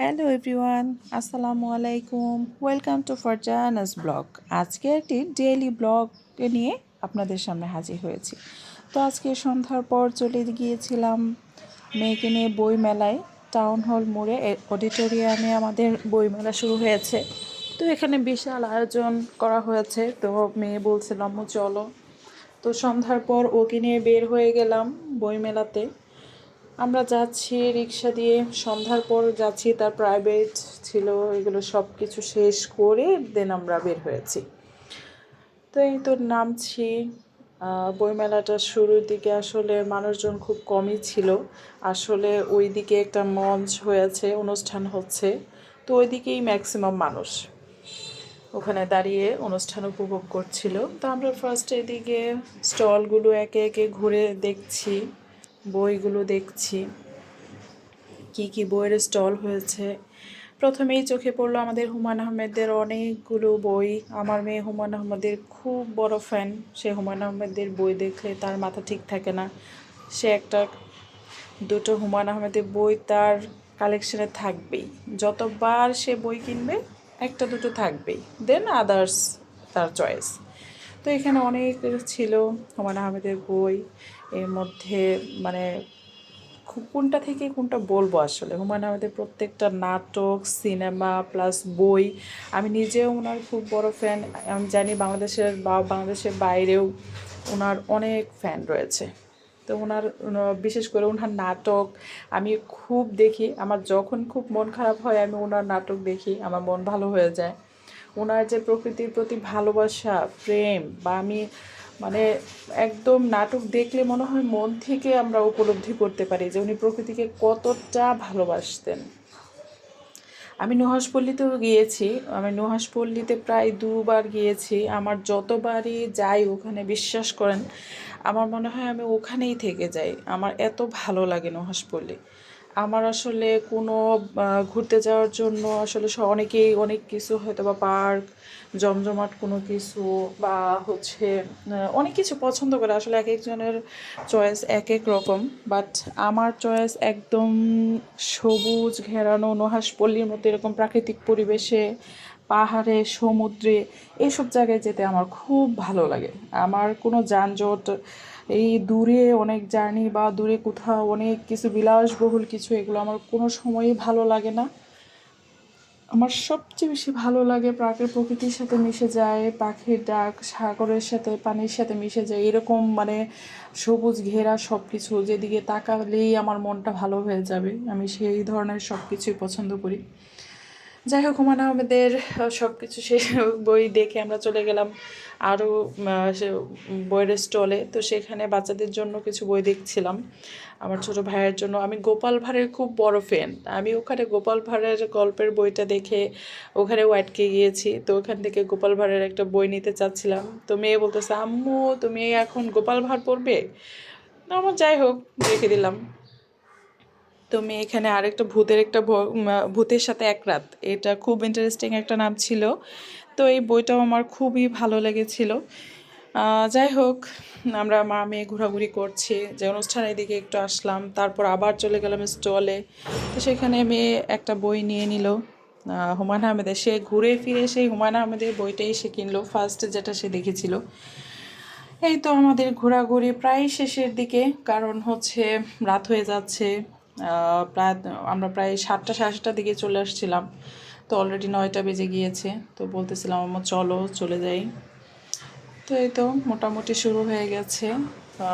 Hello everyone, আসসালামু আলাইকুম। Welcome to Farzana's blog. আজকে একটি ডেইলি ব্লগ নিয়ে আপনাদের সামনে হাজির হয়েছি। তো আজকে সন্ধ্যার পর চলে গিয়েছিলাম মেয়েকে নিয়ে বই মেলায়। টাউন হল মোড়ে অডিটোরিয়ামে আমাদের বই মেলা শুরু হয়েছে। তো এখানে বিশাল আয়োজন করা হয়েছে। তো মেয়ে বলছিল আম্মু চলো। তো সন্ধ্যার পর ওকে নিয়ে বের হয়ে গেলাম বই মেলাতে। আমরা যাচ্ছি রিক্সা দিয়ে, সন্ধ্যার পর যাচ্ছি, তার প্রাইভেট ছিল, এগুলো সব কিছু শেষ করে দেন আমরা বের হয়েছি। তো এই তো নামছি। বইমেলাটার শুরুর দিকে আসলে মানুষজন খুব কমই ছিল। আসলে ওই দিকে একটা মঞ্চ হয়েছে, অনুষ্ঠান হচ্ছে, তো ওই দিকেই ম্যাক্সিমাম মানুষ ওখানে দাঁড়িয়ে অনুষ্ঠান উপভোগ করছিল। তো আমরা ফার্স্ট এদিকে স্টলগুলো একে একে ঘুরে দেখছি, বইগুলো দেখছি কি কি বইয়ের স্টল হয়েছে। প্রথমেই চোখে পড়লো আমাদের হুমায়ূন আহমেদের অনেকগুলো বই। আমার মেয়ে হুমায়ূন আহমেদের খুব বড় ফ্যান। সে হুমায়ূন আহমেদের বই দেখলে তার মাথা ঠিক থাকে না। সে একটা দুটো হুমায়ূন আহমেদের বই তার কালেকশনে থাকবেই। যতবার সে বই কিনবে একটা দুটো থাকবেই, দেন আদার্স তার চয়েস। তো এখানে অনেক ছিল হুমায়ূন আহমেদের বই। এর মধ্যে মানে কোনটা থেকে কোনটা বলবো, আসলে হুমায়ূন আহমেদের প্রত্যেকটা নাটক, সিনেমা প্লাস বই। আমি নিজেও ওনার খুব বড় ফ্যান। আমি জানি বাংলাদেশের বাইরেও ওনার অনেক ফ্যান রয়েছে। তো বিশেষ করে ওনার নাটক আমি খুব দেখি। আমার যখন খুব মন খারাপ হয় আমি ওনার নাটক দেখি, আমার মন ভালো হয়ে যায়। ওনার যে প্রকৃতির প্রতি ভালোবাসা, প্রেম, বা আমি মানে একদম নাটক দেখলে মনে হয় মন থেকে আমরা উপলব্ধি করতে পারি যে উনি প্রকৃতিকে কতটা ভালোবাসতেন। আমি নুহাশপল্লীতেও গিয়েছি। আমি নুহাশপল্লীতে প্রায় 2বার গিয়েছি। আমার যতবারই যাই ওখানে, বিশ্বাস করেন, আমার মনে হয় আমি ওখানেই থেকে যাই। আমার এত ভালো লাগে নুহাশপল্লী। আমার আসলে কোনো ঘুরতে যাওয়ার জন্য আসলে অনেকেই অনেক কিছু হয়তো বা পার্ক, জমজমাট কোনো কিছু, বা হচ্ছে অনেক কিছু পছন্দ করে। আসলে এক একজনের চয়েস এক এক রকম, বাট আমার চয়েস একদম সবুজ ঘেরানো নুহাশপল্লীর মতো এরকম প্রাকৃতিক পরিবেশে, পাহাড়ে, সমুদ্রে, এইসব জায়গায় যেতে আমার খুব ভালো লাগে। আমার কোনো যানজট, এই দূরে অনেক জার্নি বা দূরে কোথাও অনেক কিছু বিলাসবহুল কিছু, এগুলো আমার কোনো সময়ই ভালো লাগে না। আমার সবচেয়ে বেশি ভালো লাগে প্রকৃতির সাথে মিশে যায়, পাখির ডাক, সাগরের সাথে, পানির সাথে মিশে যায়, এরকম মানে সবুজ ঘেরা সব কিছু, যেদিকে তাকালেই আমার মনটা ভালো হয়ে যাবে। আমি সেই ধরনের সব কিছুই পছন্দ করি। যাই হোক, হুমায়ূন আহমেদের সব কিছু শেষ বই দেখে আমরা চলে গেলাম আরও বইয়ের স্টলে। তো সেখানে বাচ্চাদের জন্য কিছু বই দেখছিলাম। আমার ছোটো ভাইয়ের জন্য, আমি গোপাল ভাঁড়ের খুব বড় ফ্যান। আমি ওখানে গোপাল ভাঁড়ের গল্পের বইটা দেখে ওখানেও আটকে গিয়েছি। তো ওখান থেকে গোপাল ভাঁড়ের একটা বই নিতে চাচ্ছিলাম। তো মেয়ে বলতেছে আম্মু তুমি এখন গোপাল ভাঁড় পড়বে। আমার যাই হোক রেখে দিলাম। তো মেয়ে এখানে আরেকটা ভূতের সাথে এক রাত, এটা খুব ইন্টারেস্টিং একটা নাম ছিল। তো এই বইটাও আমার খুবই ভালো লেগেছিল। যাই হোক, আমরা মা মেয়ে ঘোরাঘুরি করছি, যে অনুষ্ঠানের দিকে একটু আসলাম, তারপর আবার চলে গেলাম স্টলে। তো সেখানে মেয়ে একটা বই নিয়ে নিল হুমায়ূন আহমেদের। সে ঘুরে ফিরে সেই হুমায়ূন আহমেদের বইটাই সে কিনলো, ফার্স্ট যেটা সে দেখেছিল। এই তো আমাদের ঘোরাঘুরি প্রায় শেষের দিকে, কারণ হচ্ছে রাত হয়ে যাচ্ছে। প্রায় আমরা প্রায় 7টা সাড়ে 7টার দিকে চলে আসছিলাম। তো অলরেডি 9টা বেজে গিয়েছে। তো বলতেছিলাম আমার চলো চলে যাই। তো এই তো মোটামুটি শুরু হয়ে গেছে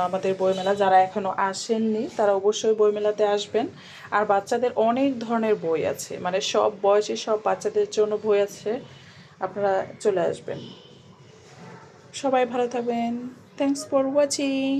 আমাদের বইমেলা। যারা এখনও আসেননি তারা অবশ্যই বইমেলাতে আসবেন। আর বাচ্চাদের অনেক ধরনের বই আছে, মানে সব বয়সী সব বাচ্চাদের জন্য বই আছে, আপনারা চলে আসবেন। সবাই ভালো থাকবেন। Thanks for watching.